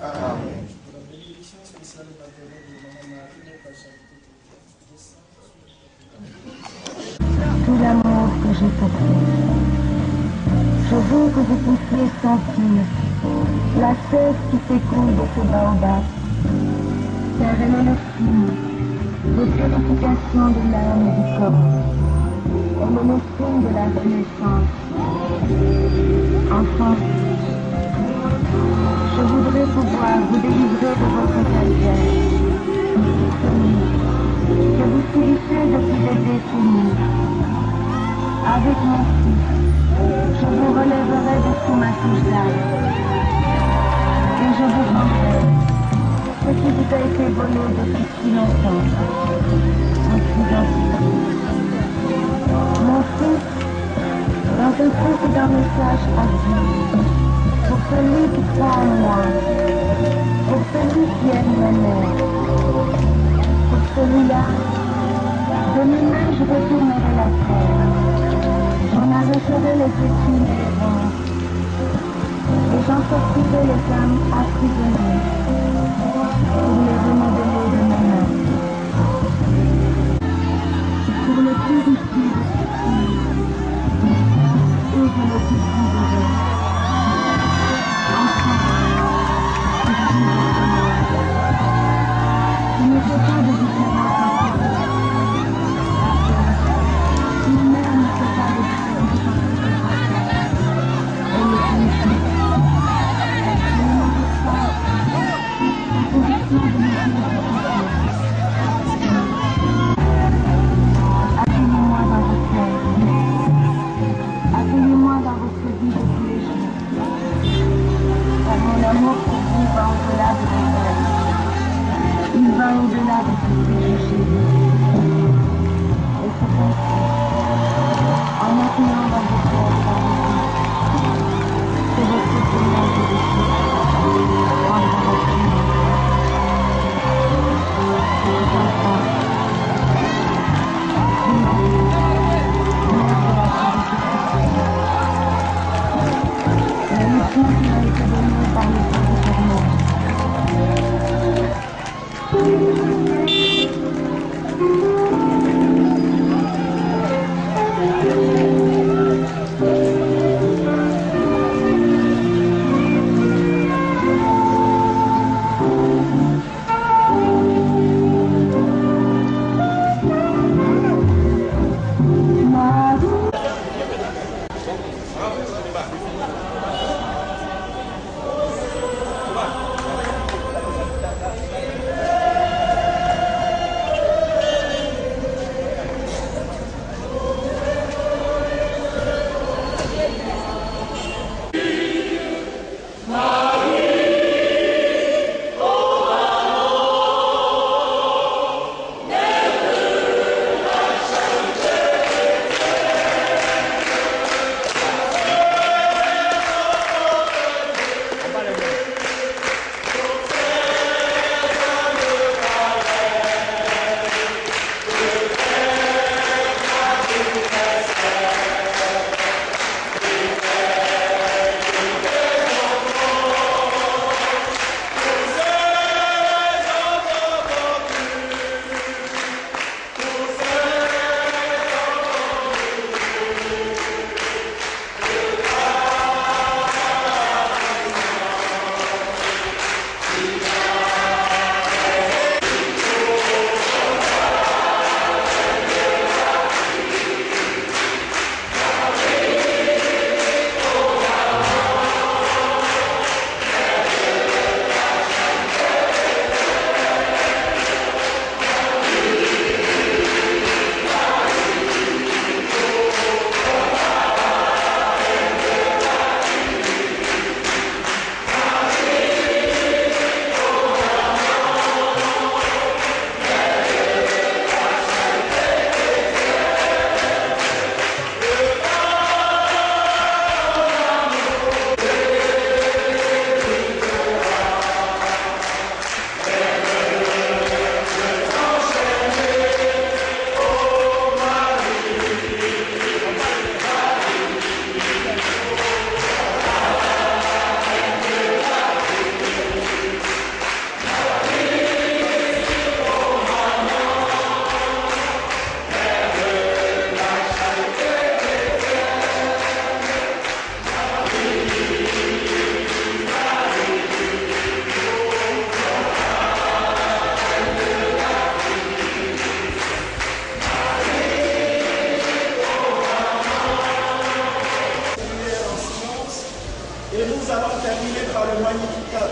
Amen. Pour la bénédiction spéciale et paternelle de Maman Marie, notre charité de tout l'amour que j'ai pour vous. Je veux que vous puissiez sentir la sève qui s'écoule de ce baobab, car elle est le signe de purification de l'âme et du corps. Elle est le signe de la renaissance. Enfant, je voudrais pouvoir vous délivrer de votre calvaire, que vous subissez depuis des décennies. Avec mon fils, je vous relèverai de sous ma couche d'âme et je vous rendrai ce qui vous a été volé depuis si longtemps. Je suis ainsi. Mon fils, dans un précédent message a dit, pour celui qui croit en moi, pour celui qui aime ma mère, pour celui-là, de lui-même je retournerai la terre. J'en arrêterai les études et les vents, et j'en sortirai les âmes emprisonnées pour les remodeler de mes mains. Pour le purifier de souffrir, et je le cultiverai. Enfant, je suis votre mère. Il ne fait pas de différence entre vous. Une mère ne fait pas de différence entre ses enfants. Elle est unique. Elle ne mérite pas la conviction de nous dire. Accueillez-moi dans vos cœurs. Accueillez-moi dans votre vie de tous les jours. Car mon amour pour vous va au-delà de vos rêves. Il va au-delà de tout préjugé. Et c'est ainsi, en accueillant dans vos cœurs par vous, que votre Seigneur de Jésus prendra votre vie. Petits enfants, mère de la charité chrétienne, la mission qui m'a été donnée par le Saint Éternel. Et nous allons terminer par le Magnificat.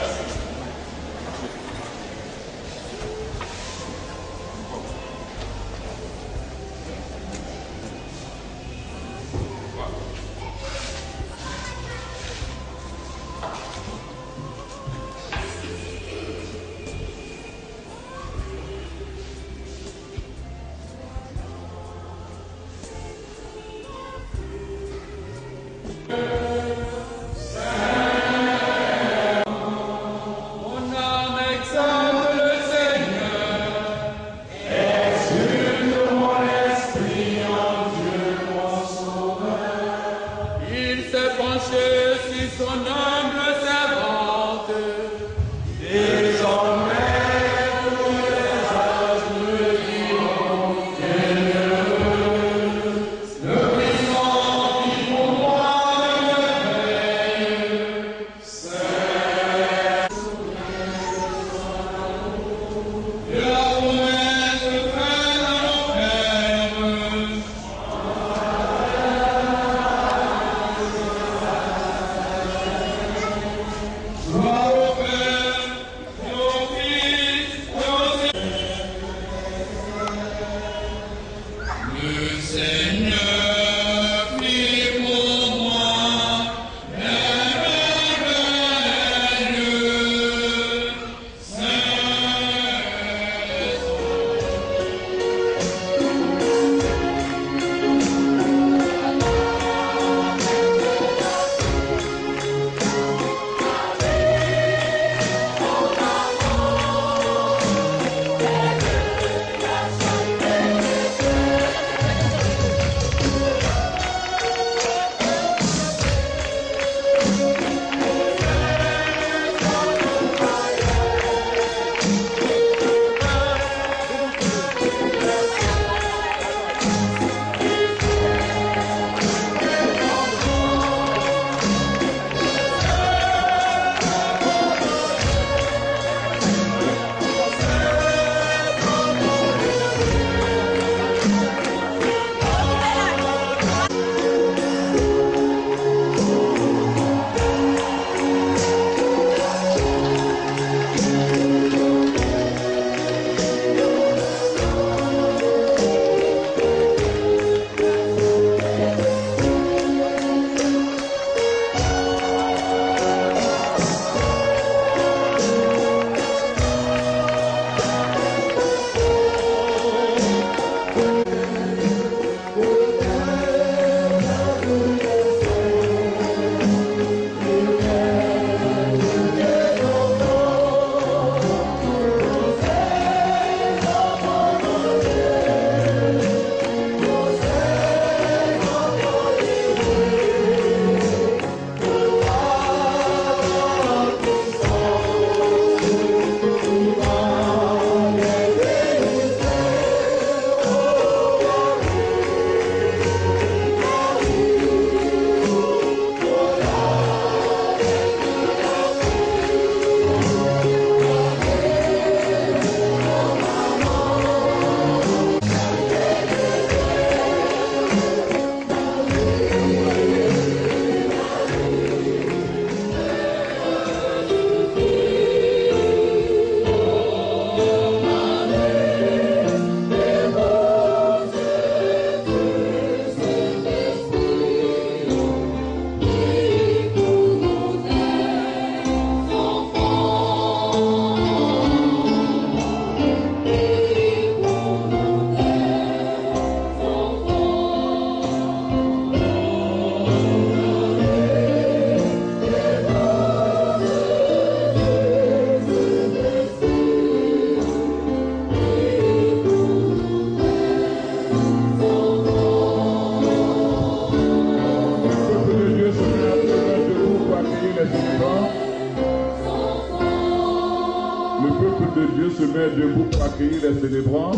se met debout pour accueillir les célébrants.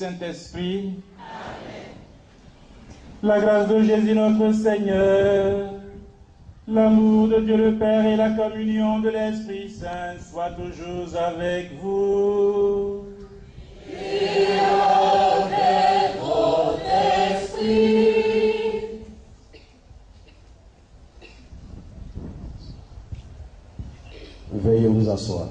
Saint-Esprit. Amen. La grâce de Jésus notre Seigneur, l'amour de Dieu le Père et la communion de l'Esprit Saint soient toujours avec vous. Et avec votre esprit. Veuillez vous asseoir.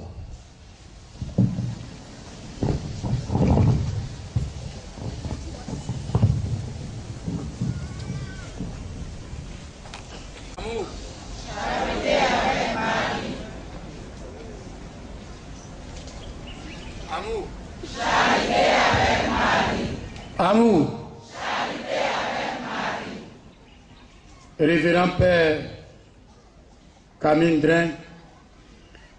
Amour. Charité avec Marie. Révérend Père Camille Drin,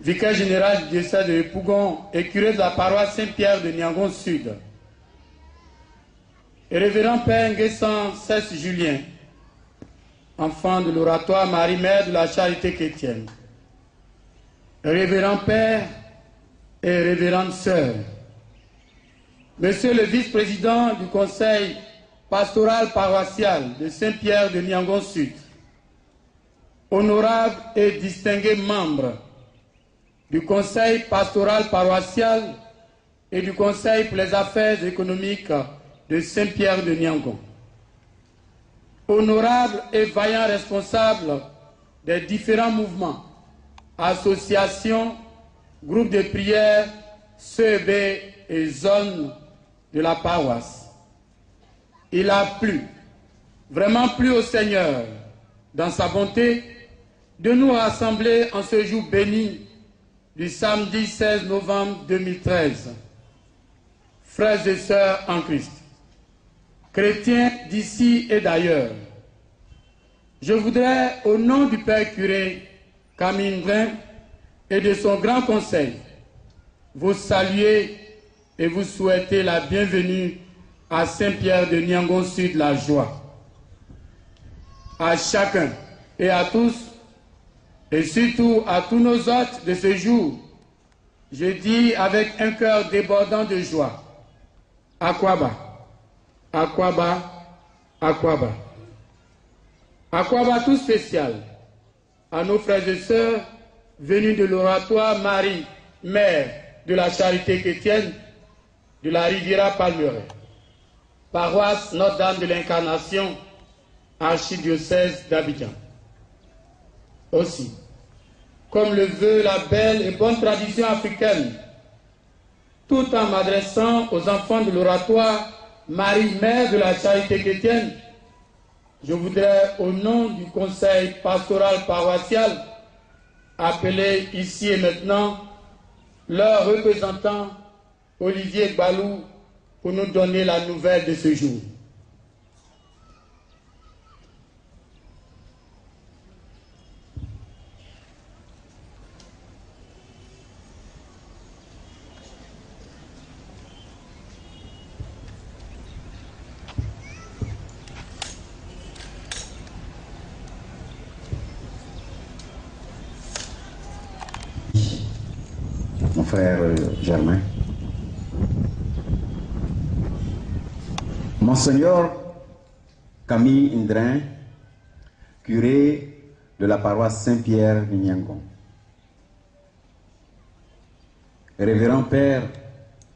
vicaire général du diocèse de Pougon et curé de la paroisse Saint-Pierre de Niangon Sud. Et révérend Père Nguessan Cesse Julien, enfant de l'oratoire Marie-Mère de la Charité chrétienne. Révérend Père et révérende Sœur, Monsieur le vice-président du conseil pastoral paroissial de Saint-Pierre de Niangon Sud, honorables et distingués membres du conseil pastoral paroissial et du conseil pour les affaires économiques de Saint-Pierre de Niangon, honorables et vaillants responsables des différents mouvements, associations, groupes de prière, CEB et zones de la paroisse. Il a plu, vraiment plu au Seigneur, dans sa bonté, de nous rassembler en ce jour béni du samedi 16 novembre 2013. Frères et sœurs en Christ, chrétiens d'ici et d'ailleurs, je voudrais, au nom du Père curé Camille Drin et de son grand conseil, vous saluer et vous souhaiter la bienvenue à Saint-Pierre de Niangon Sud, la joie. À chacun et à tous, et surtout à tous nos hôtes de ce jour, je dis avec un cœur débordant de joie, Akwaba, Akwaba, Akwaba. Akwaba tout spécial à nos frères et sœurs venus de l'oratoire Marie, Mère de la Charité chrétienne de la Riviera Palmeraie, paroisse Notre-Dame de l'Incarnation, archidiocèse d'Abidjan. Aussi, comme le veut la belle et bonne tradition africaine, tout en m'adressant aux enfants de l'oratoire Marie, Mère de la Charité chrétienne, je voudrais, au nom du conseil pastoral paroissial, appeler ici et maintenant leur représentant Olivier Gbalou pour nous donner la nouvelle de ce jour. Mon frère Germain. Monseigneur Camille Indrin, curé de la paroisse Saint-Pierre de Niangon. Révérend Père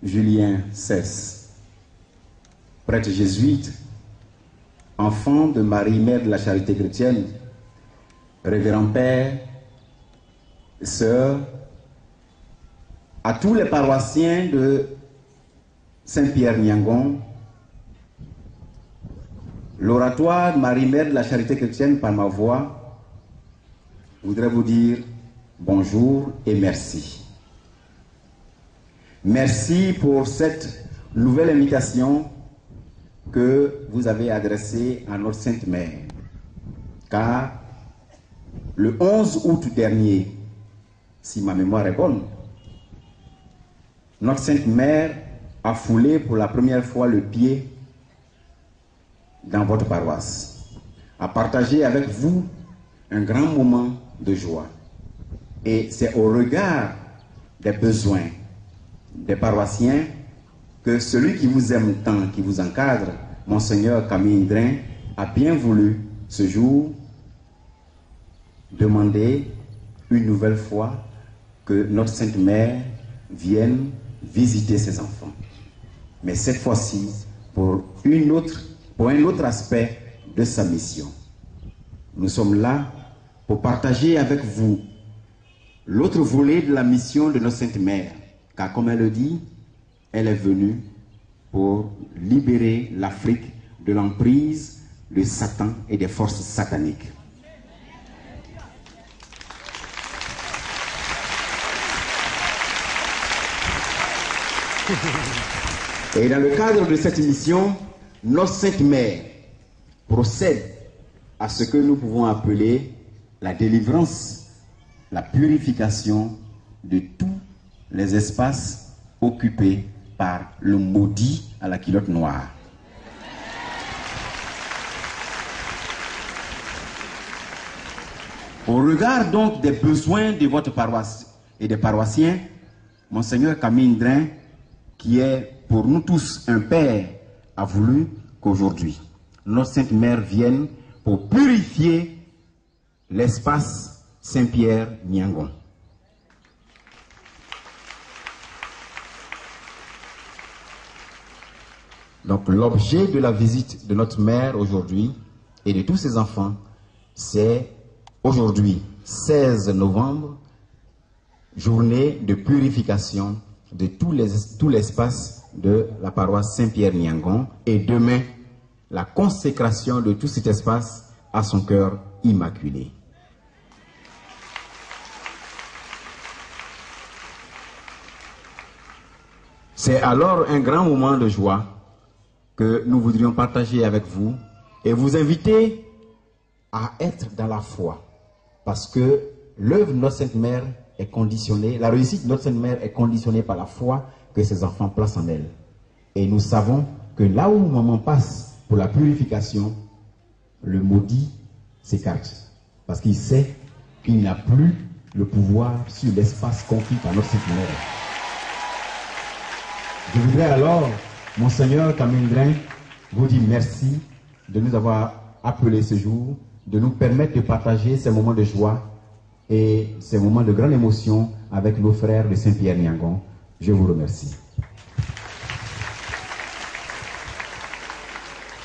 Julien Cesse, prêtre jésuite, enfant de Marie, Mère de la Charité chrétienne, Révérend Père, sœurs, à tous les paroissiens de Saint-Pierre-Niangon, l'oratoire Marie-Mère de la Charité chrétienne par ma voix, je voudrais vous dire bonjour et merci. Merci pour cette nouvelle invitation que vous avez adressée à notre Sainte Mère. car le 11 août dernier, si ma mémoire est bonne, notre Sainte Mère a foulé pour la première fois le pied dans votre paroisse, a partagé avec vous un grand moment de joie. Et c'est au regard des besoins des paroissiens que celui qui vous aime tant, qui vous encadre, Monseigneur Camille Indrin, a bien voulu ce jour demander une nouvelle fois que notre Sainte Mère vienne visiter ses enfants. Mais cette fois-ci, pour un autre aspect de sa mission. Nous sommes là pour partager avec vous l'autre volet de la mission de notre Sainte Mère. Car comme elle le dit, elle est venue pour libérer l'Afrique de l'emprise de Satan et des forces sataniques. Et dans le cadre de cette mission, notre Sainte Mère procède à ce que nous pouvons appeler la délivrance, la purification de tous les espaces occupés par le maudit à la culotte noire. Au regard donc des besoins de votre paroisse et des paroissiens, Monseigneur Camille Indrin, qui est pour nous tous un père, a voulu qu'aujourd'hui, notre Sainte Mère vienne pour purifier l'espace Saint-Pierre-Niangon. Donc l'objet de la visite de notre mère aujourd'hui et de tous ses enfants, c'est aujourd'hui, 16 novembre, journée de purification de tout l'espace de la paroisse Saint-Pierre-Niangon, et demain, la consécration de tout cet espace à son cœur immaculé. C'est alors un grand moment de joie que nous voudrions partager avec vous et vous inviter à être dans la foi, parce que l'œuvre de notre Sainte Mère est conditionnée, la réussite de notre Sainte Mère est conditionnée par la foi que ses enfants placent en elle. Et nous savons que là où maman passe pour la purification, le maudit s'écarte, parce qu'il sait qu'il n'a plus le pouvoir sur l'espace conquis par notre Sainte Mère. Je voudrais alors, Monseigneur Camille Indrin, vous dire merci de nous avoir appelés ce jour, de nous permettre de partager ces moments de joie et ces moments de grande émotion avec nos frères de Saint-Pierre-Niangon. Je vous remercie.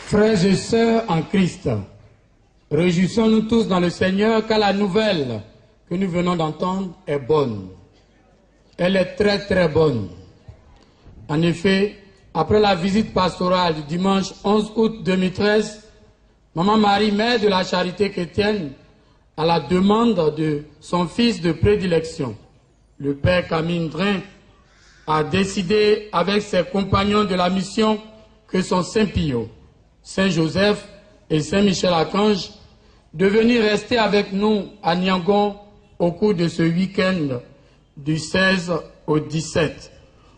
Frères et sœurs en Christ, réjouissons-nous tous dans le Seigneur car la nouvelle que nous venons d'entendre est bonne. Elle est très très bonne. En effet, après la visite pastorale du dimanche 11 août 2013, Maman Marie, mère de la Charité chrétienne, à la demande de son fils de prédilection, le Père Camille Indrin, a décidé avec ses compagnons de la mission que sont Saint Pio, Saint Joseph et Saint Michel Archange de venir rester avec nous à Niangon au cours de ce week-end du 16 au 17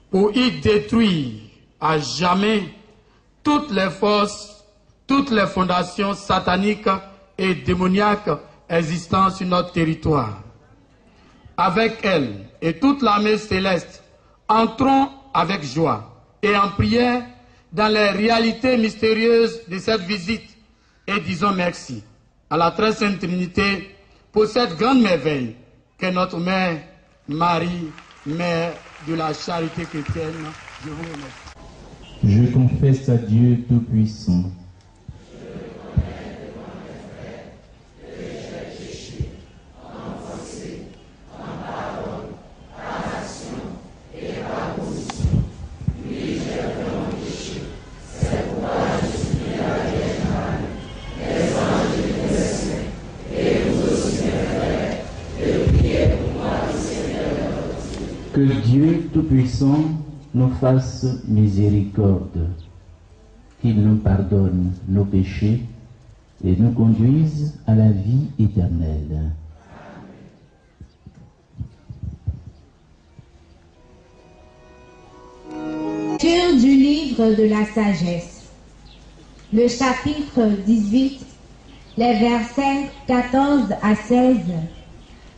pour y détruire à jamais toutes les forces, toutes les fondations sataniques et démoniaques existant sur notre territoire. Avec elle et toute l'armée céleste, entrons avec joie et en prière dans les réalités mystérieuses de cette visite et disons merci à la Très Sainte Trinité pour cette grande merveille qu'est notre Mère Marie, Mère de la Charité chrétienne. Je vous remercie. Je confesse à Dieu Tout-Puissant. Que Dieu Tout-Puissant nous fasse miséricorde, qu'il nous pardonne nos péchés et nous conduise à la vie éternelle. Lecture du livre de la sagesse, le chapitre 18, les versets 14 à 16,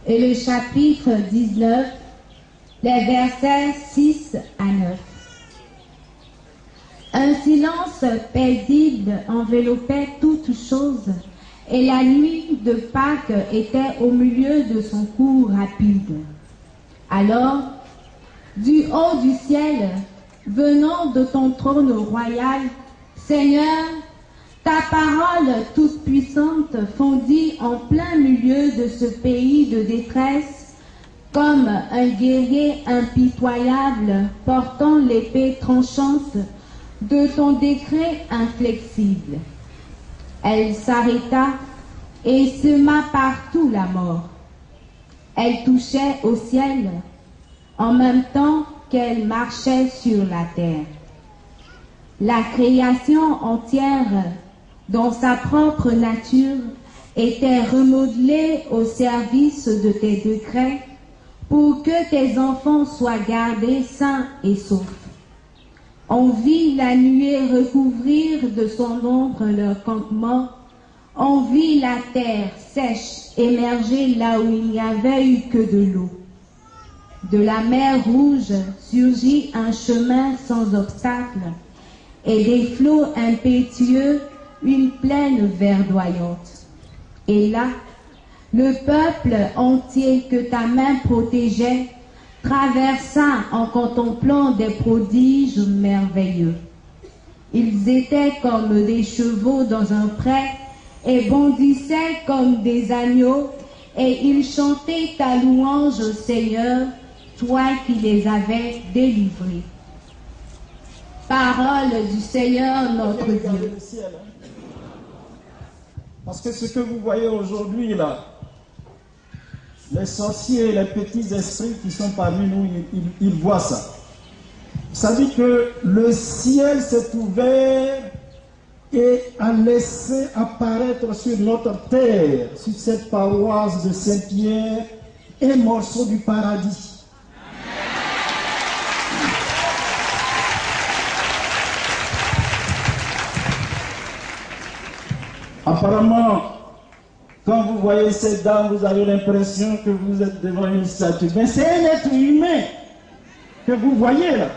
et le chapitre 19, les versets 6 à 9. Un silence paisible enveloppait toutes choses, et la nuit de Pâques était au milieu de son cours rapide. Alors, du haut du ciel, venant de ton trône royal, Seigneur, ta parole toute puissante fondit en plein milieu de ce pays de détresse, comme un guerrier impitoyable portant l'épée tranchante de ton décret inflexible. Elle s'arrêta et sema partout la mort. Elle touchait au ciel en même temps qu'elle marchait sur la terre. La création entière, dans sa propre nature, était remodelée au service de tes décrets pour que tes enfants soient gardés sains et saufs. On vit la nuée recouvrir de son ombre leur campement. On vit la terre sèche émerger là où il n'y avait eu que de l'eau. De la mer Rouge surgit un chemin sans obstacle, et des flots impétueux une plaine verdoyante. Et là, le peuple entier que ta main protégeait traversa en contemplant des prodiges merveilleux. Ils étaient comme des chevaux dans un pré et bondissaient comme des agneaux, et ils chantaient ta louange, Seigneur, toi qui les avais délivrés. Parole du Seigneur notre Dieu. Parce que ce que vous voyez aujourd'hui là, les sorciers et les petits esprits qui sont parmi nous, ils voient ça. Vous savez que le ciel s'est ouvert et a laissé apparaître sur notre terre, sur cette paroisse de Saint-Pierre, un morceau du paradis. Apparemment, quand vous voyez cette dame, vous avez l'impression que vous êtes devant une statue. Mais c'est un être humain que vous voyez là.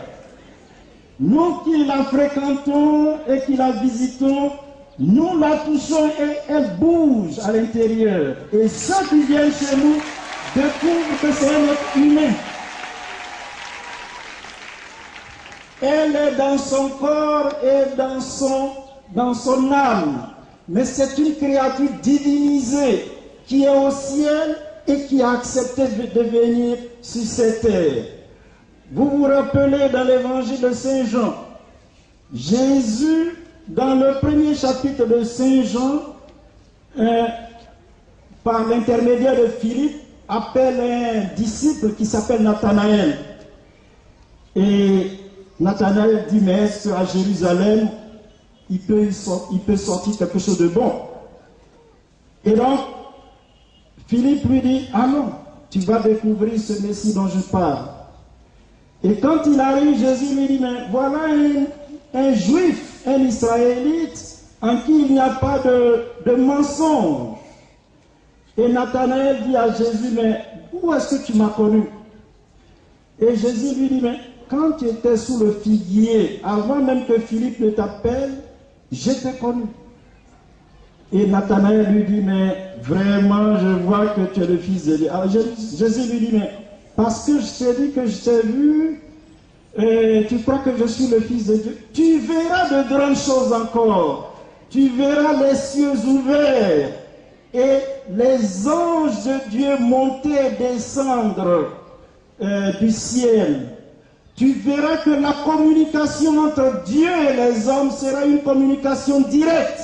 Nous qui la fréquentons et qui la visitons, nous la touchons et elle bouge à l'intérieur. Et ceux qui viennent chez nous découvrent que c'est un être humain. Elle est dans son corps et dans son âme. Mais c'est une créature divinisée qui est au ciel et qui a accepté de venir sur cette terre. Vous vous rappelez dans l'évangile de Saint Jean, Jésus, dans le premier chapitre de Saint Jean, par l'intermédiaire de Philippe, appelle un disciple qui s'appelle Nathanaël. Et Nathanaël dit, mais est-ce qu'à Jérusalem, il peut sortir quelque chose de bon? Et donc, Philippe lui dit, ah non, tu vas découvrir ce Messie dont je parle. Et quand il arrive, Jésus lui dit, mais voilà un juif, un israélite, en qui il n'y a pas de mensonge. Et Nathanaël dit à Jésus, mais où est-ce que tu m'as connu? Et Jésus lui dit, mais quand tu étais sous le figuier, avant même que Philippe ne t'appelle, je t'ai connu. Et Nathanaël lui dit, mais vraiment, je vois que tu es le fils de Dieu. Alors Jésus lui dit, mais parce que je t'ai dit que je t'ai vu, et tu crois que je suis le fils de Dieu. Tu verras de grandes choses encore. Tu verras les cieux ouverts et les anges de Dieu monter et descendre du ciel. Tu verras que la communication entre Dieu et les hommes sera une communication directe.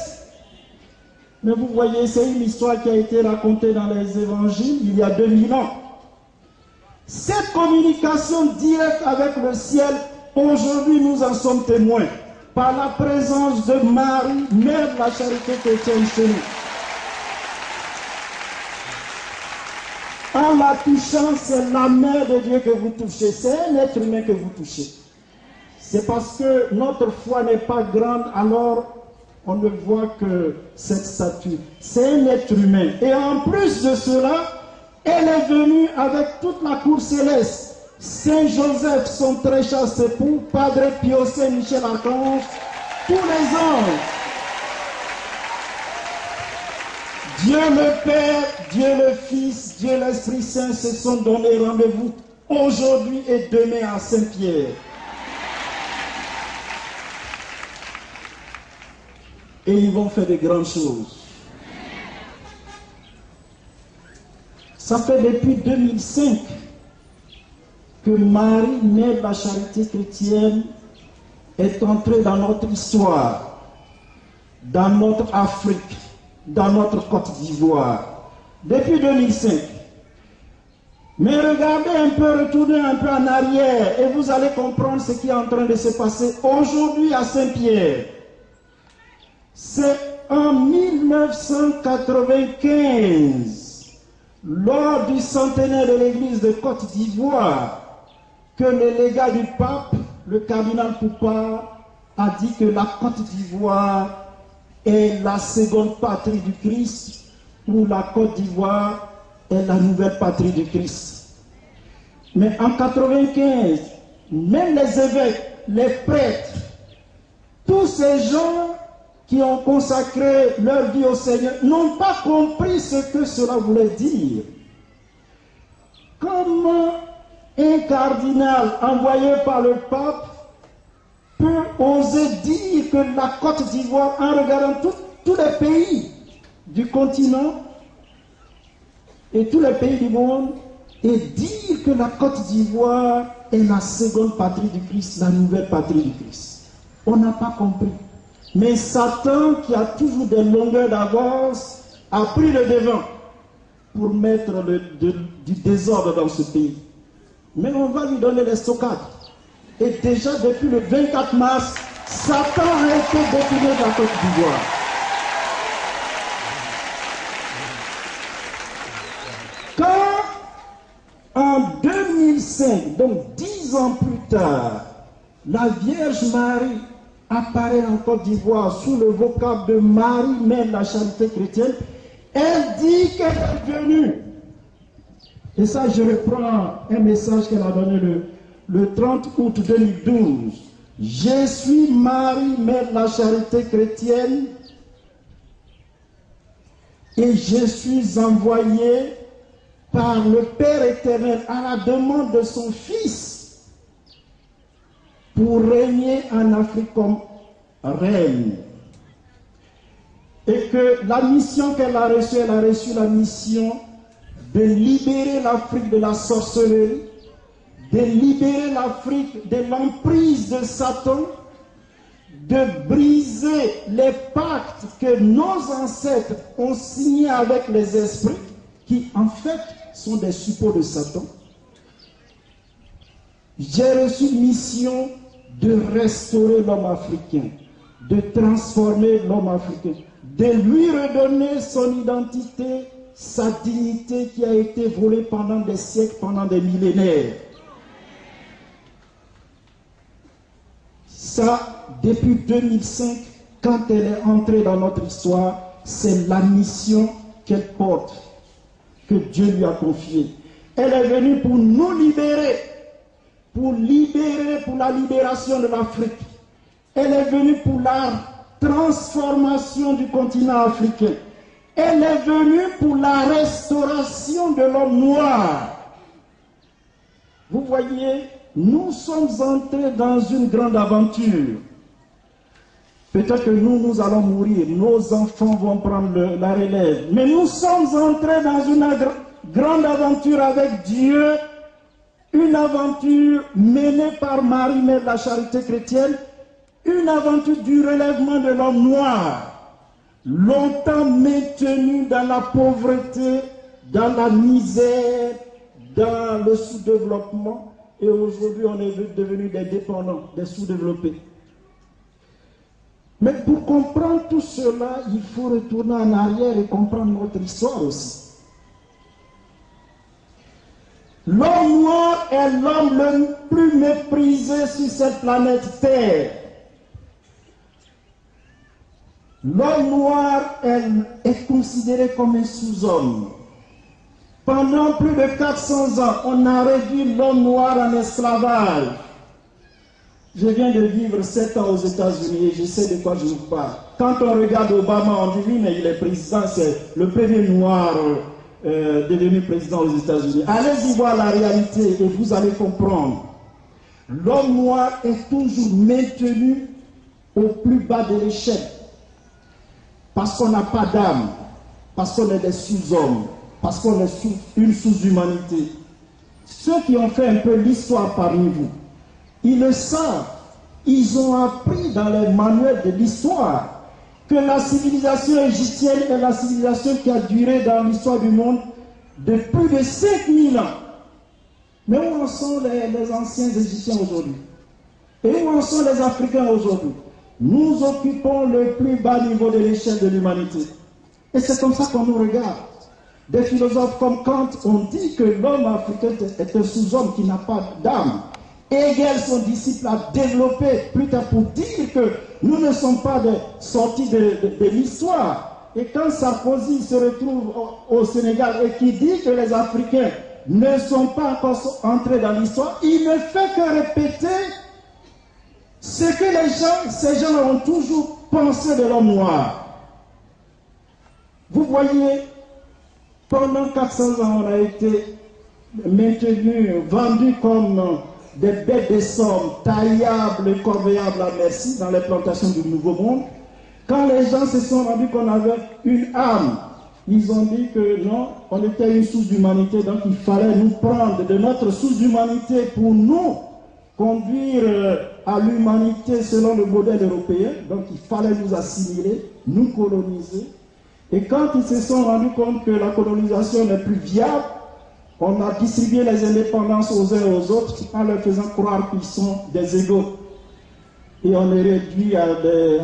Mais vous voyez, c'est une histoire qui a été racontée dans les évangiles il y a 2000 ans. Cette communication directe avec le ciel, aujourd'hui nous en sommes témoins, par la présence de Marie, mère de la charité chrétienne chez nous. En la touchant, c'est la main de Dieu que vous touchez. C'est un être humain que vous touchez. C'est parce que notre foi n'est pas grande, alors on ne voit que cette statue. C'est un être humain. Et en plus de cela, elle est venue avec toute la cour céleste. Saint Joseph, son très chaste époux, Padre Pio, Saint Michel Archange, tous les anges. Dieu le Père, Dieu le Fils, Dieu l'Esprit Saint se sont donné rendez-vous aujourd'hui et demain à Saint-Pierre. Et ils vont faire de grandes choses. Ça fait depuis 2005 que Marie, mère de la charité chrétienne, est entrée dans notre histoire, dans notre Afrique, dans notre Côte d'Ivoire. Depuis 2005. Mais regardez un peu, retournez un peu en arrière et vous allez comprendre ce qui est en train de se passer aujourd'hui à Saint-Pierre. C'est en 1995, lors du centenaire de l'église de Côte d'Ivoire, que le légat du pape, le cardinal Poupard, a dit que la Côte d'Ivoire est la seconde patrie du Christ, ou la Côte d'Ivoire est la nouvelle patrie du Christ. Mais en 1995, même les évêques, les prêtres, tous ces gens qui ont consacré leur vie au Seigneur n'ont pas compris ce que cela voulait dire. Comment un cardinal envoyé par le pape peut oser dire que la Côte d'Ivoire, en regardant tous les pays du continent et tous les pays du monde, et dire que la Côte d'Ivoire est la seconde patrie du Christ, la nouvelle patrie du Christ? On n'a pas compris. Mais Satan, qui a toujours des longueurs d'avance, a pris le devant pour mettre du désordre dans ce pays. Mais on va lui donner les stockades. Et déjà depuis le 24 mars, Satan a été détourné de la Côte d'Ivoire. Quand, en 2005, donc 10 ans plus tard, la Vierge Marie apparaît en Côte d'Ivoire sous le vocable de Marie, mère de la charité chrétienne, elle dit qu'elle est venue. Et ça, je reprends un message qu'elle a donné le 30 août 2012. Je suis Marie, mère de la charité chrétienne, et je suis envoyée par le Père éternel à la demande de son Fils pour régner en Afrique comme reine. Et que la mission qu'elle a reçue, elle a reçu la mission de libérer l'Afrique de la sorcellerie, de libérer l'Afrique de l'emprise de Satan, de briser les pactes que nos ancêtres ont signés avec les esprits, qui en fait sont des suppôts de Satan. J'ai reçu une mission de restaurer l'homme africain, de transformer l'homme africain, de lui redonner son identité, sa dignité qui a été volée pendant des siècles, pendant des millénaires. Ça, depuis 2005, quand elle est entrée dans notre histoire, c'est la mission qu'elle porte, que Dieu lui a confiée. Elle est venue pour nous libérer, pour la libération de l'Afrique. Elle est venue pour la transformation du continent africain. Elle est venue pour la restauration de l'homme noir. Vous voyez, nous sommes entrés dans une grande aventure. Peut-être que nous allons mourir, nos enfants vont prendre la relève. Mais nous sommes entrés dans une grande aventure avec Dieu, une aventure menée par Marie, mère de la charité chrétienne, une aventure du relèvement de l'homme noir, longtemps maintenu dans la pauvreté, dans la misère, dans le sous-développement, et aujourd'hui on est devenus des dépendants, des sous-développés. Mais pour comprendre tout cela, il faut retourner en arrière et comprendre notre histoire aussi. L'homme noir est l'homme le plus méprisé sur cette planète Terre. L'homme noir est considéré comme un sous-homme. Pendant plus de 400 ans, on a réduit l'homme noir en esclavage. Je viens de vivre 7 ans aux États-Unis et je sais de quoi je vous parle. Quand on regarde Obama, on dit oui, mais il est président, c'est le premier noir devenu président aux États-Unis. Allez-y voir la réalité et vous allez comprendre. L'homme noir est toujours maintenu au plus bas de l'échelle. Parce qu'on n'a pas d'âme, parce qu'on est des sous-hommes, parce qu'on est une sous-humanité. Ceux qui ont fait un peu l'histoire parmi vous, ils le savent, ils ont appris dans les manuels de l'histoire que la civilisation égyptienne est la civilisation qui a duré dans l'histoire du monde de plus de 5000 ans. Mais où en sont les anciens Égyptiens aujourd'hui? Et où en sont les Africains aujourd'hui? Nous occupons le plus bas niveau de l'échelle de l'humanité. Et c'est comme ça qu'on nous regarde. Des philosophes comme Kant ont dit que l'homme africain est un sous-homme qui n'a pas d'âme. Hegel, son disciple, a développé plus tard pour dire que nous ne sommes pas sortis de l'histoire. Et quand Sarkozy se retrouve au Sénégal et qui dit que les Africains ne sont pas encore entrés dans l'histoire, il ne fait que répéter ce que ces gens ont toujours pensé de l'homme noir. Vous voyez, pendant 400 ans, on a été maintenus, vendus comme des bêtes de somme, taillables et corvéables à merci dans les plantations du Nouveau Monde. Quand les gens se sont rendus qu'on avait une âme, ils ont dit que non, on était une sous-humanité, donc il fallait nous prendre de notre sous-humanité pour nous conduire à l'humanité selon le modèle européen. Donc il fallait nous assimiler, nous coloniser. Et quand ils se sont rendus compte que la colonisation n'est plus viable, on a distribué les indépendances aux uns et aux autres en leur faisant croire qu'ils sont des égaux. Et on est réduit à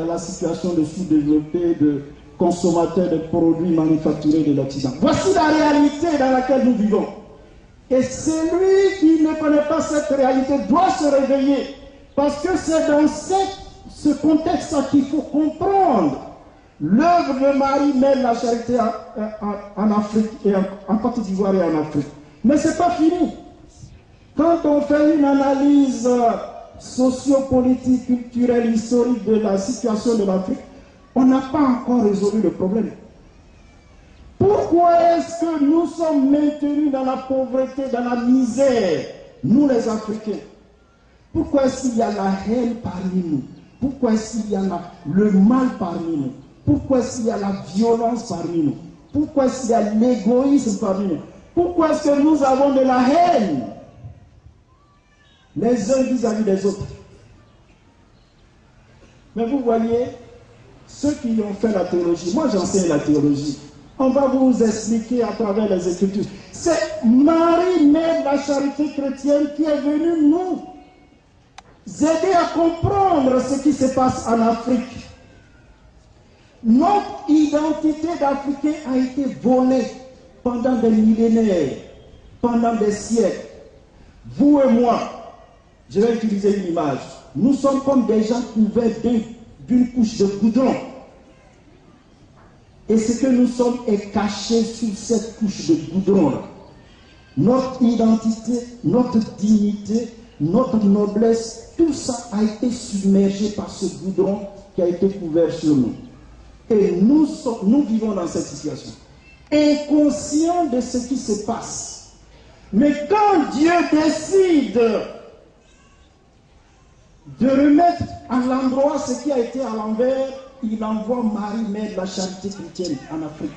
la situation de sous-développés, de consommateurs de produits manufacturés de l'Occident. Voici la réalité dans laquelle nous vivons. Et celui qui ne connaît pas cette réalité doit se réveiller. Parce que c'est dans ce contexte-là qu'il faut comprendre l'œuvre de Marie mène la charité en Afrique, et en Côte d'Ivoire et en Afrique. Mais ce n'est pas fini. Quand on fait une analyse sociopolitique, culturelle, historique de la situation de l'Afrique, on n'a pas encore résolu le problème. Pourquoi est-ce que nous sommes maintenus dans la pauvreté, dans la misère, nous les Africains? Pourquoi est-ce qu'il y a la haine parmi nous? Pourquoi est-ce qu'il y a le mal parmi nous? Pourquoi est-ce qu'il y a la violence parmi nous? Pourquoi est-ce qu'il y a l'égoïsme parmi nous? Pourquoi est-ce que nous avons de la haine les uns vis-à-vis des autres? Mais vous voyez, ceux qui ont fait la théologie, moi j'enseigne la théologie, on va vous expliquer à travers les Écritures. C'est Marie, mère de la charité chrétienne, qui est venue nous aider à comprendre ce qui se passe en Afrique. Notre identité d'Africain a été volée pendant des millénaires, pendant des siècles. Vous et moi, je vais utiliser une image. Nous sommes comme des gens couverts d'une couche de goudron. Et ce que nous sommes est caché sous cette couche de goudron-là. Notre identité, notre dignité, notre noblesse, tout ça a été submergé par ce goudron qui a été couvert sur nous. Et nous vivons dans cette situation, inconscients de ce qui se passe. Mais quand Dieu décide de remettre à l'endroit ce qui a été à l'envers, il envoie Marie, mère de la charité chrétienne en Afrique.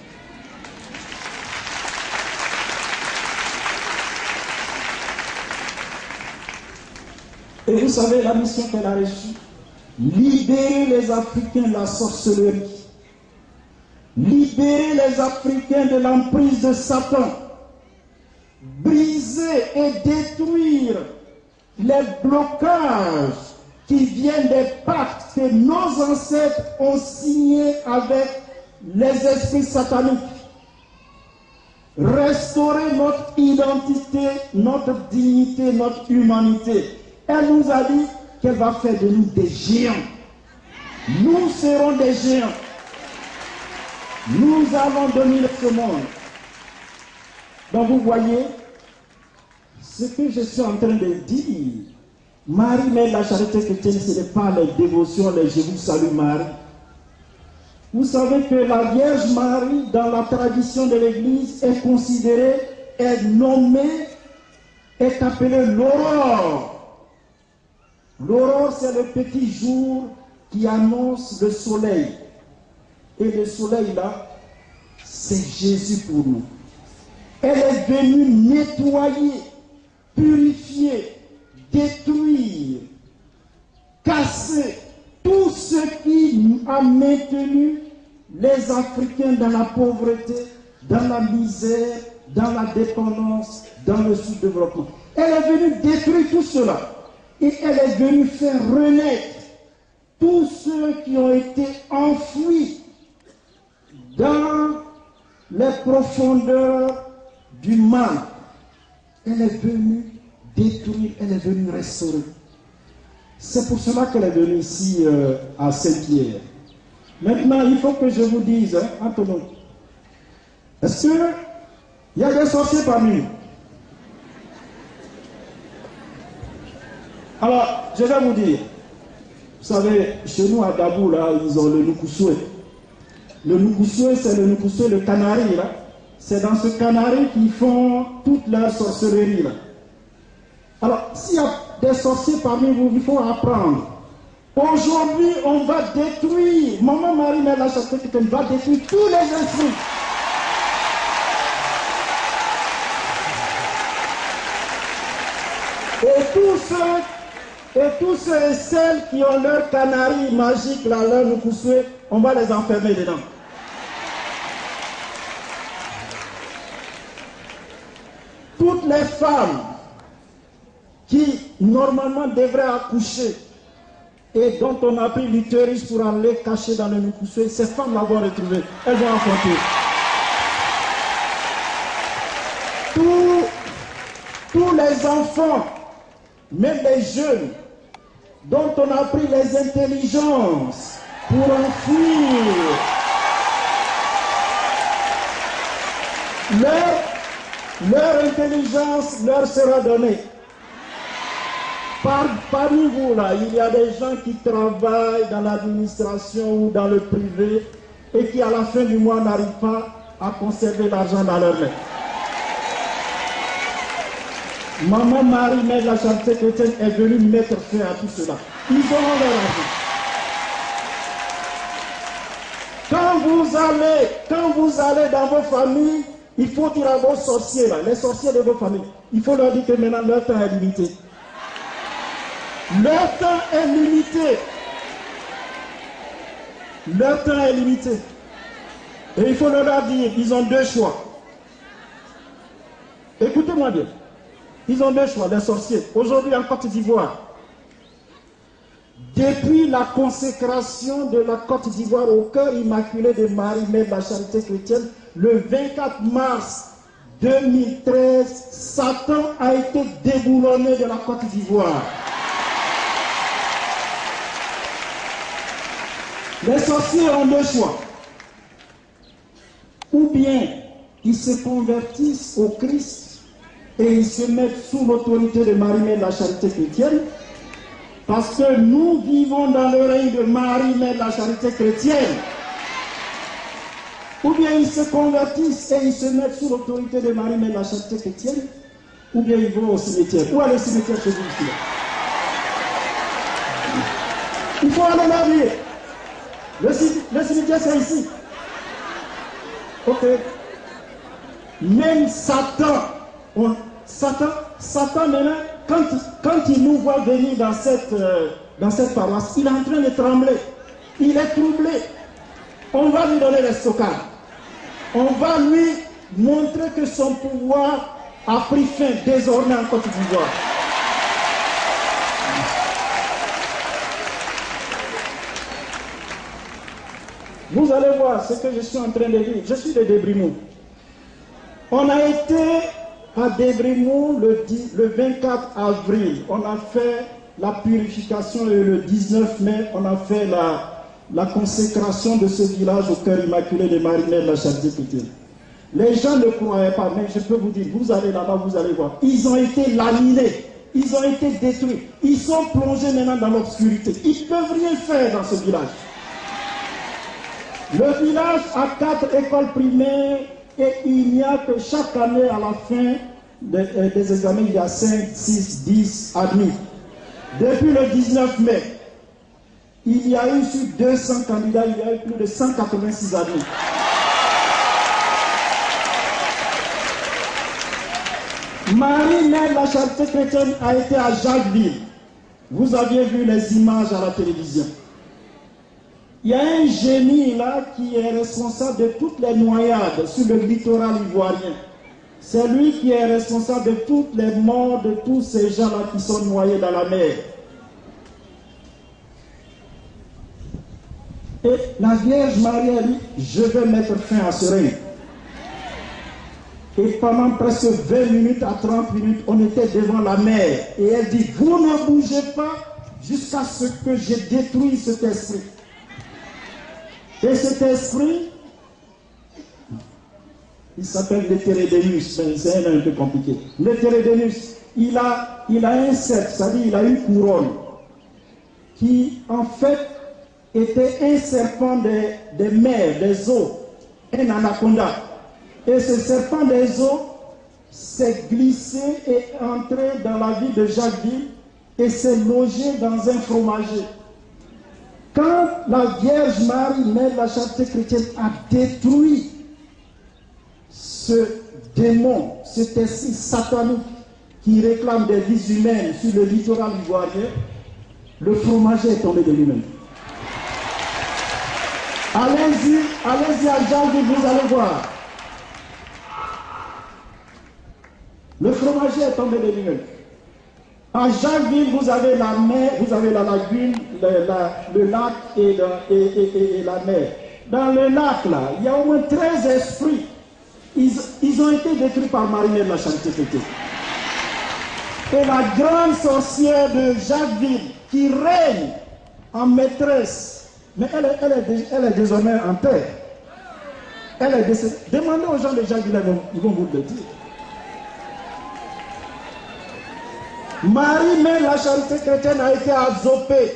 Et vous savez la mission qu'elle a reçue? Libérer les Africains de la sorcellerie. Libérer les Africains de l'emprise de Satan. Briser et détruire les blocages qui viennent des pactes que nos ancêtres ont signés avec les esprits sataniques. restaurer notre identité, notre dignité, notre humanité. Elle nous a dit qu'elle va faire de nous des géants. Nous serons des géants. Nous allons dominer ce monde. Donc vous voyez, ce que je suis en train de dire, Marie, mais la charité chrétienne, ce n'est pas les dévotions, les je vous salue Marie. Vous savez que la Vierge Marie, dans la tradition de l'Église, est considérée, est nommée, est appelée l'aurore. L'aurore, c'est le petit jour qui annonce le soleil. Et le soleil là, c'est Jésus pour nous. Elle est venue nettoyer, purifier, détruire, casser tout ce qui a maintenu les Africains dans la pauvreté, dans la misère, dans la dépendance, dans le sous-développement. Elle est venue détruire tout cela. Et elle est venue faire renaître tous ceux qui ont été enfouis dans les profondeurs du mal. Elle est venue détruire, elle est venue restaurer. C'est pour cela qu'elle est venue ici à Saint-Pierre. Maintenant, il faut que je vous dise, entre nous, est-ce qu'il y a des sorciers parmi nous? Alors, je vais vous dire, vous savez, chez nous à Dabou, là, ils ont le Nukusoué. Le Nukusoué, c'est le Nukusoué, le canari, là. C'est dans ce canari qu'ils font toute leur sorcellerie, là. Alors, s'il y a des sorciers parmi vous, il faut apprendre. Aujourd'hui, on va détruire, Maman Marie, mais la charité chrétienne va détruire tous les esprits. Et tous ceux et celles qui ont leur canari magique, là, leur Nukusoué, on va les enfermer dedans. Toutes les femmes qui normalement devraient accoucher et dont on a pris l'utérus pour aller cacher dans le Nukusoué, ces femmes l'ont retrouvé. Elles vont affronter. Tous les enfants, même les jeunes, dont on a pris les intelligences pour enfuir leur intelligence leur sera donnée. Parmi vous, là, il y a des gens qui travaillent dans l'administration ou dans le privé et qui, à la fin du mois, n'arrivent pas à conserver l'argent dans leur main. Maman Marie, mère de la charité chrétienne, est venue mettre fin à tout cela. Ils auront leur argent. Quand vous allez dans vos familles, il faut dire à vos sorciers, là, les sorciers de vos familles, il faut leur dire que maintenant leur temps est limité. Leur temps est limité. Leur temps est limité. Et il faut leur dire, ils ont deux choix. Écoutez-moi bien. Ils ont deux choix, les sorciers. Aujourd'hui en Côte d'Ivoire, depuis la consécration de la Côte d'Ivoire au cœur immaculé de Marie, mère de la charité chrétienne, le 24 mars 2013, Satan a été déboulonné de la Côte d'Ivoire. Les sorciers ont deux choix. Ou bien ils se convertissent au Christ et ils se mettent sous l'autorité de Marie, mère de la charité chrétienne, parce que nous vivons dans le règne de Marie, mère de la charité chrétienne. Ou bien ils se convertissent et ils se mettent sous l'autorité de Marie, mère de la charité chrétienne, ou bien ils vont au cimetière. Où est le cimetière chez vous ici? Il faut aller là, dire. Le cimetière, c'est ici. Ok. Même Satan, maintenant, quand il nous voit venir dans cette paroisse, il est en train de trembler. Il est troublé. On va lui donner les stockages. On va lui montrer que son pouvoir a pris fin désormais en Côte d'Ivoire. Vous allez voir ce que je suis en train de dire. Je suis de Débrimou. On a été à Débrimont le 24 avril. On a fait la purification et le 19 mai, on a fait la consécration de ce village au cœur immaculé de Marie-Mère la Charité chrétienne. Les gens ne croyaient pas, mais je peux vous dire, vous allez là-bas, vous allez voir. Ils ont été laminés, ils ont été détruits, ils sont plongés maintenant dans l'obscurité. Ils ne peuvent rien faire dans ce village. Le village a 4 écoles primaires et il n'y a que chaque année à la fin des examens, il y a 5, 6, 10 admis. Depuis le 19 mai, il y a eu sur 200 candidats, il y a eu plus de 186 admis. Marie-Mère la Charité chrétienne a été à Jacquesville. Vous aviez vu les images à la télévision. Il y a un génie là qui est responsable de toutes les noyades sur le littoral ivoirien. C'est lui qui est responsable de toutes les morts de tous ces gens-là qui sont noyés dans la mer. Et la Vierge Marie a dit, je vais mettre fin à ce règne. Et pendant presque 20 minutes à 30 minutes, on était devant la mer. Et elle dit, vous ne bougez pas jusqu'à ce que j'ai détruit cet esprit. Et cet esprit, il s'appelle l'Hétérédénus, c'est un peu compliqué. L'Hétérédénus, il a un cercle, c'est-à-dire il a une couronne, qui en fait était un serpent des mers, des eaux, un anaconda. Et ce serpent des eaux s'est glissé et entré dans la ville de Jacquesville et s'est logé dans un fromager. Quand la Vierge Marie, Mère de la Charité chrétienne, a détruit ce démon, cet esprit satanique qui réclame des vies humaines sur le littoral ivoirien, le fromager est tombé de lui-même. Allez-y à Jacquesville, vous allez voir. Le fromager est tombé de lui-même. À Jacquesville, vous avez la mer, vous avez la lagune, le lac et la mer. Dans le lac, là, il y a au moins 13 esprits. Ils ont été détruits par Marie-Mère de la Charité chrétienne. Et la grande sorcière de Jacquesville, qui règne en maîtresse, mais elle est désormais en terre. Elle est décédée. Demandez aux gens de Jacquesville, ils vont vous le dire. Marie-Mère la Charité chrétienne a été à Zopé.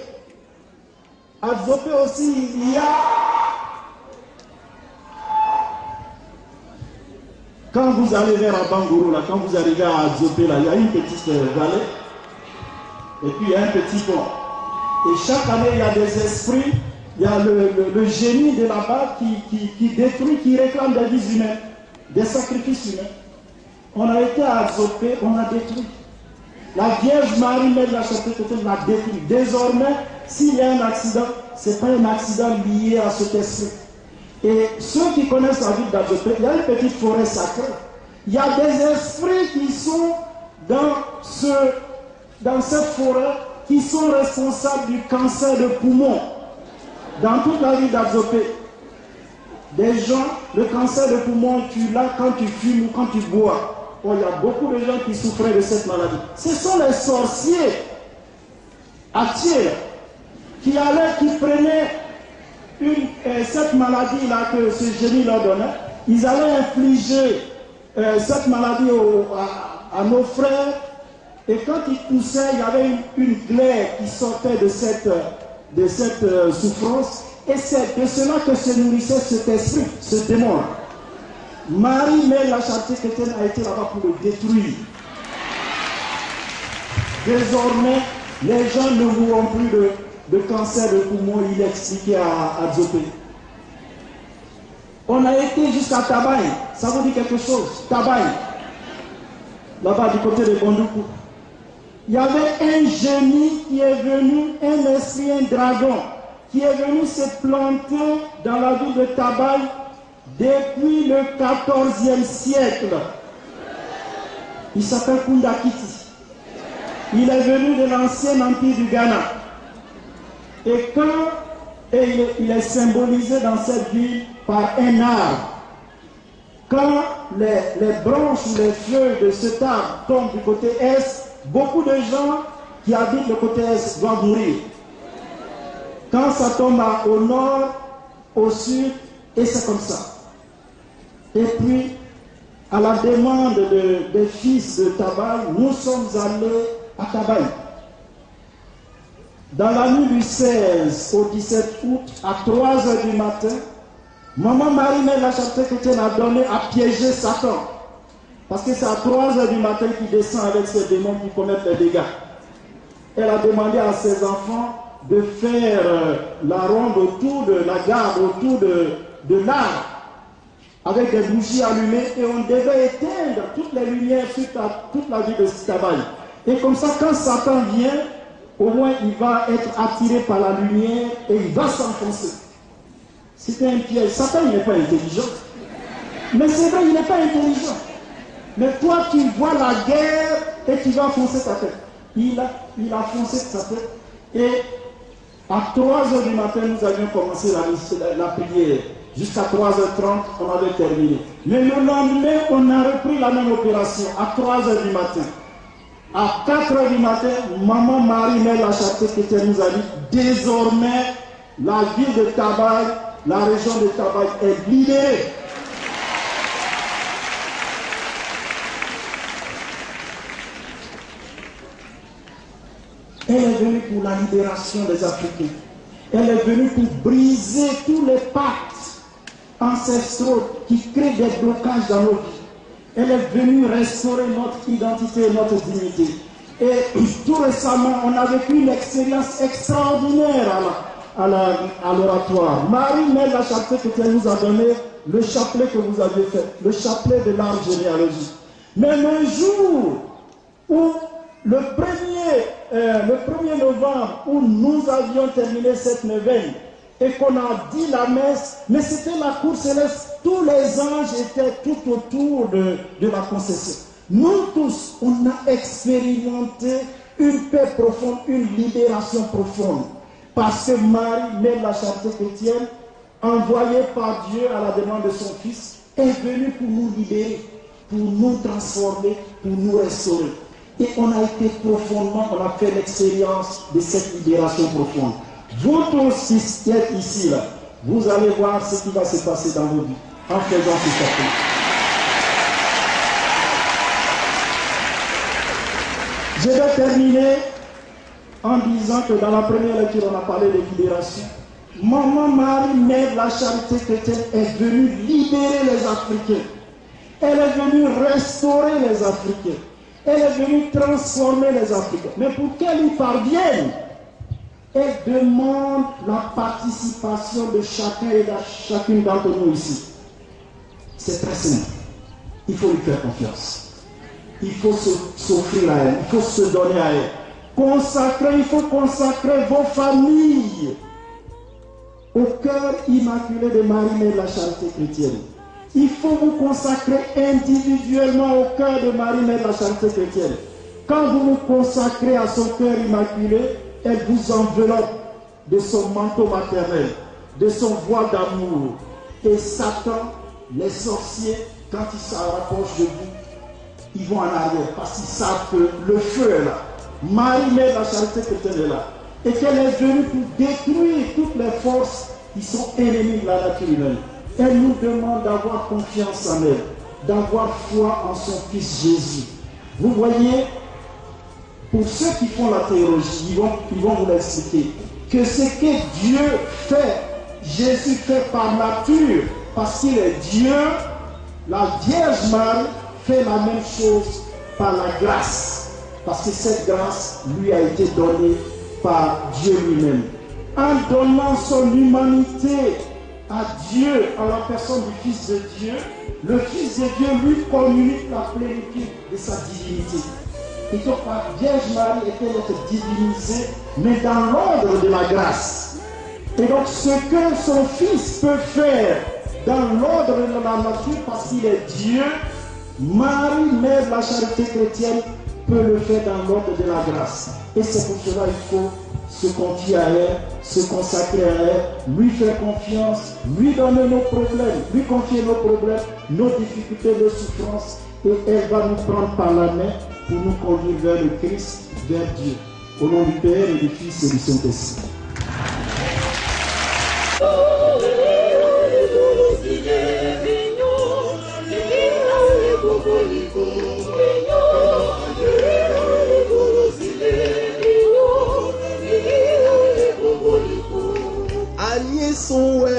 À Zopé aussi, il y a... Quand vous allez vers Abangourou, là, quand vous arrivez à Zopé, là, il y a une petite vallée. Et puis il y a un petit pont. Et chaque année, il y a des esprits. Il y a le génie de là-bas qui détruit, qui réclame des vies humaines, des sacrifices humains. On a été à Zopé, on a détruit. La Vierge Marie, Mère de la Charité chrétienne, l'a détruit. Désormais, s'il y a un accident, ce n'est pas un accident lié à cet esprit. Et ceux qui connaissent la ville d'Azopé, il y a une petite forêt sacrée. Il y a des esprits qui sont dans cette forêt, qui sont responsables du cancer de poumon. Dans toute la ville d'Azopé, des gens, le cancer de poumon, tu l'as quand tu fumes ou quand tu bois. Oh, il y a beaucoup de gens qui souffraient de cette maladie. Ce sont les sorciers à Thiers qui prenaient cette maladie-là que ce génie leur donnait. Ils allaient infliger cette maladie à nos frères. Et quand ils toussaient, il y avait une glaire qui sortait de cette souffrance. Et c'est de cela que se nourrissait cet esprit, ce démon. Marie, Mère de la Charité chrétienne, a été là-bas pour le détruire. Désormais, les gens ne mourront plus de cancer de poumon, il est expliqué à Zopé. On a été jusqu'à Tabaye, ça vous dit quelque chose? Tabaye, là-bas du côté de Bondoukou. Il y avait un génie qui est venu, un esprit, un dragon, qui est venu se planter dans la ville de Tabaye depuis le 14e siècle. Il s'appelle Kundakiti. Il est venu de l'ancien empire du Ghana. Et il est symbolisé dans cette ville par un arbre. quand les branches ou les feuilles de cet arbre tombent du côté est, beaucoup de gens qui habitent le côté est vont mourir. Quand ça tombe au nord, au sud, et c'est comme ça. Et puis, à la demande des fils de Tabaï, nous sommes allés à Tabaï. Dans la nuit du 16 au 17 août, à 3 h du matin, Maman Marie-Mère la Charité Chrétienne a donné à piéger Satan. Parce que c'est à 3 h du matin qu'il descend avec ses démons qui commettent les dégâts. Elle a demandé à ses enfants de faire la ronde autour de la garde, autour de l'arbre, avec des bougies allumées, et on devait éteindre toutes les lumières sur toute la ville de Tabaï. Et comme ça, quand Satan vient, au moins il va être attiré par la lumière et il va s'enfoncer. C'était un piège. Satan, il n'est pas intelligent. Mais c'est vrai, il n'est pas intelligent. Mais toi, tu vois la guerre et tu vas foncer ta tête. Il a foncé sa tête. Et à 3 h du matin, nous avions commencé la prière. Jusqu'à 3 h 30, on avait terminé. Mais le lendemain, on a repris la même opération à 3 h du matin. À 4 h du matin, Maman Marie-Mère la Charité Chrétienne nous a dit, désormais, la ville de Tabaï, la région de Tabaï est libérée. Elle est venue pour la libération des Africains. Elle est venue pour briser tous les pactes ancestraux qui créent des blocages dans nos vies. Elle est venue restaurer notre identité et notre dignité. Et tout récemment, on a vécu une expérience extraordinaire à l'oratoire. Marie-Mère la Charité Chrétienne nous a donné le chapelet que vous avez fait, le chapelet de l'arbre généalogique. Mais le jour où le 1er novembre, où nous avions terminé cette neuvaine et qu'on a dit la messe, mais c'était la cour céleste, tous les anges étaient tout autour de la concession. Nous tous, on a expérimenté une paix profonde, une libération profonde. Parce que Marie, Mère de la Charité Chrétienne, envoyée par Dieu à la demande de son Fils, est venue pour nous libérer, pour nous transformer, pour nous restaurer. Et on a été profondément, on a fait l'expérience de cette libération profonde. Vous tous qui êtes ici, là, vous allez voir ce qui va se passer dans vos vies en faisant ce chapelet. Je vais terminer en disant que dans la première lecture, on a parlé de libération. Maman Marie, Mère de la Charité Chrétienne, est venue libérer les Africains. Elle est venue restaurer les Africains. Elle est venue transformer les Africains. Mais pour qu'elle y parvienne, elle demande la participation de chacun et de chacune d'entre nous ici. C'est très simple. Il faut lui faire confiance. Il faut s'offrir à elle. Il faut se donner à elle. Il faut consacrer vos familles au cœur immaculé de Marie-Mère de la Charité Chrétienne. Il faut vous consacrer individuellement au cœur de Marie-Mère de la Charité Chrétienne. Quand vous vous consacrez à son cœur immaculé, elle vous enveloppe de son manteau maternel, de son voile d'amour. Et Satan, les sorciers, quand ils se rapprochent de vous, ils vont en arrière parce qu'ils savent que le feu est là. Marie-Mère de la Charité Chrétienne est là. Et qu'elle est venue pour détruire toutes les forces qui sont ennemies de la nature humaine. Elle nous demande d'avoir confiance en elle, d'avoir foi en son Fils Jésus. Vous voyez, pour ceux qui font la théologie, ils vont vous l'expliquer, que ce que Dieu fait, Jésus fait par nature, parce qu'il est Dieu, la Vierge Marie fait la même chose par la grâce, parce que cette grâce lui a été donnée par Dieu lui-même. En donnant son humanité à Dieu, en la personne du Fils de Dieu, le Fils de Dieu lui communique la plénitude de sa divinité. Et donc la Vierge Marie était notre divinisée, mais dans l'ordre de la grâce. Et donc ce que son Fils peut faire dans l'ordre de la nature, parce qu'il est Dieu, Marie, Mère de la Charité Chrétienne, peut le faire dans l'ordre de la grâce. Et c'est pour cela qu'il faut se confier à elle, se consacrer à elle, lui faire confiance, lui donner nos problèmes, lui confier nos problèmes, nos difficultés, nos souffrances, et elle va nous prendre par la main pour nous conduire vers le Christ, vers Dieu. Au nom du Père et du Fils et du Saint-Esprit. Agnès son ouais.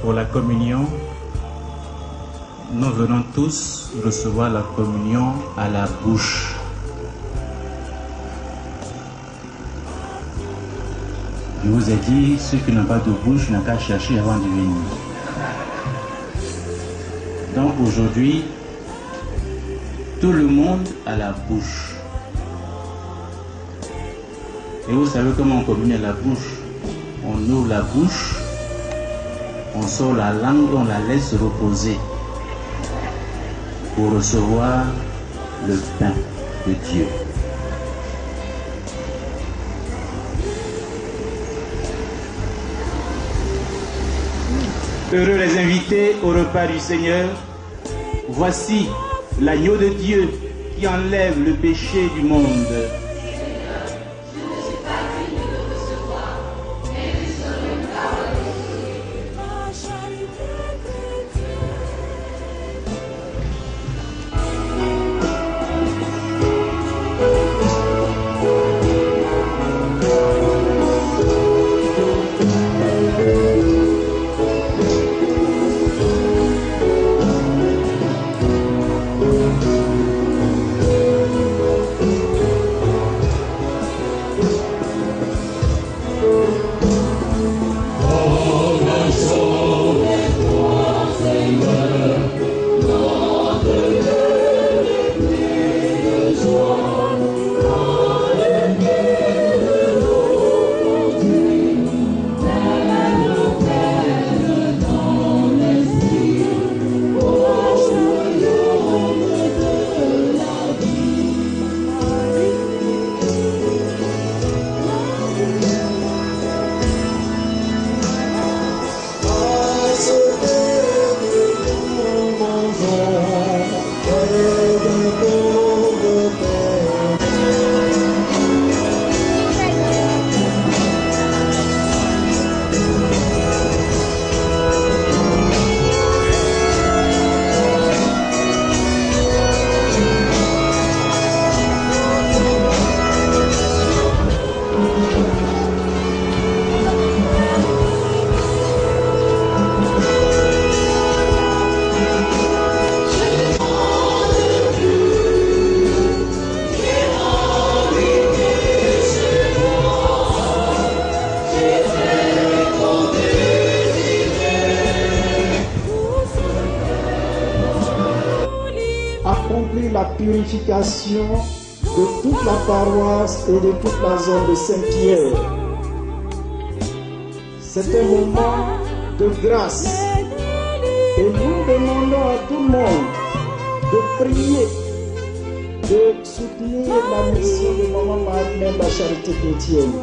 Pour la communion, nous venons tous recevoir la communion à la bouche. Je vous ai dit, ceux qui n'ont pas de bouche n'ont qu'à chercher avant de venir. Donc aujourd'hui, tout le monde a la bouche. Et vous savez comment on communie à la bouche? On ouvre la bouche, on sort la langue, on la laisse reposer pour recevoir le pain de Dieu. Heureux les invités au repas du Seigneur. Voici l'agneau de Dieu qui enlève le péché du monde. Purification de toute la paroisse et de toute la zone de Saint-Pierre. C'est un moment de grâce et nous demandons à tout le monde de prier, de soutenir la mission de Maman Marie, même la charité chrétienne.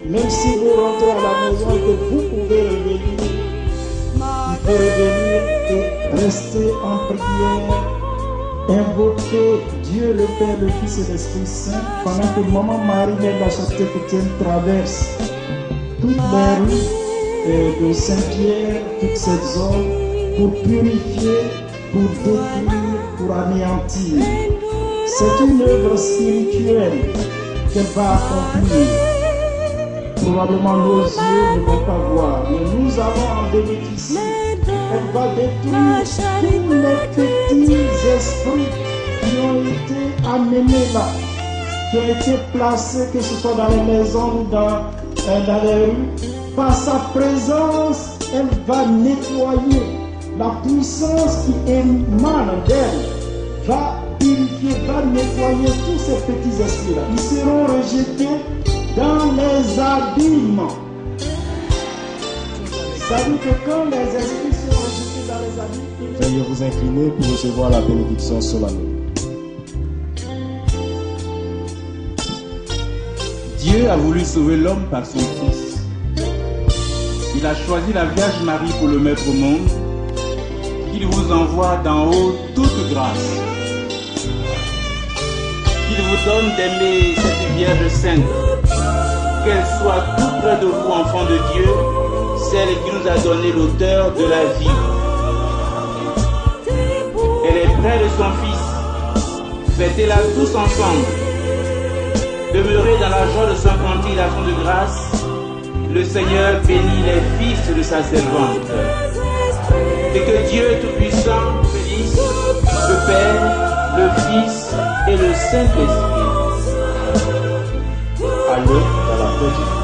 Même si vous rentrez à la maison et que vous pouvez revenir, il faut revenir et rester en prière. Invoquer Dieu le Père, le Fils et l'Esprit Saint pendant que Maman Marie, de la charité chrétienne, traverse toute la rue de Saint-Pierre, toute cette zone, pour purifier, pour détruire, pour anéantir. C'est une œuvre spirituelle qu'elle va accomplir. Probablement nos yeux ne vont pas voir, mais nous allons en bénéficier. Elle va détruire tous les petits esprits qui ont été amenés là, qui ont été placés, que ce soit dans les maisons ou dans les rues. Par sa présence, elle va nettoyer. La puissance qui émane d'elle va purifier, va nettoyer tous ces petits esprits-là. Ils seront rejetés dans les abîmes. Ça veut dire que quand les esprits sont rejetés dans les abîmes, veuillez vous incliner pour recevoir la bénédiction solennelle. Dieu a voulu sauver l'homme par son Fils. Il a choisi la Vierge Marie pour le mettre au monde. Il vous envoie d'en haut toute grâce. Il vous donne d'aimer cette Vierge Sainte, qu'elle soit tout près de vous, enfants de Dieu, celle qui nous a donné l'auteur de la vie. Elle est près de son Fils. Fêtez-la tous ensemble. Demeurez dans la joie de son cantique d'action de grâce. Le Seigneur bénit les fils de sa servante. Et que Dieu Tout-Puissant bénisse le Père, le Fils et le Saint-Esprit. Allez dans la paix du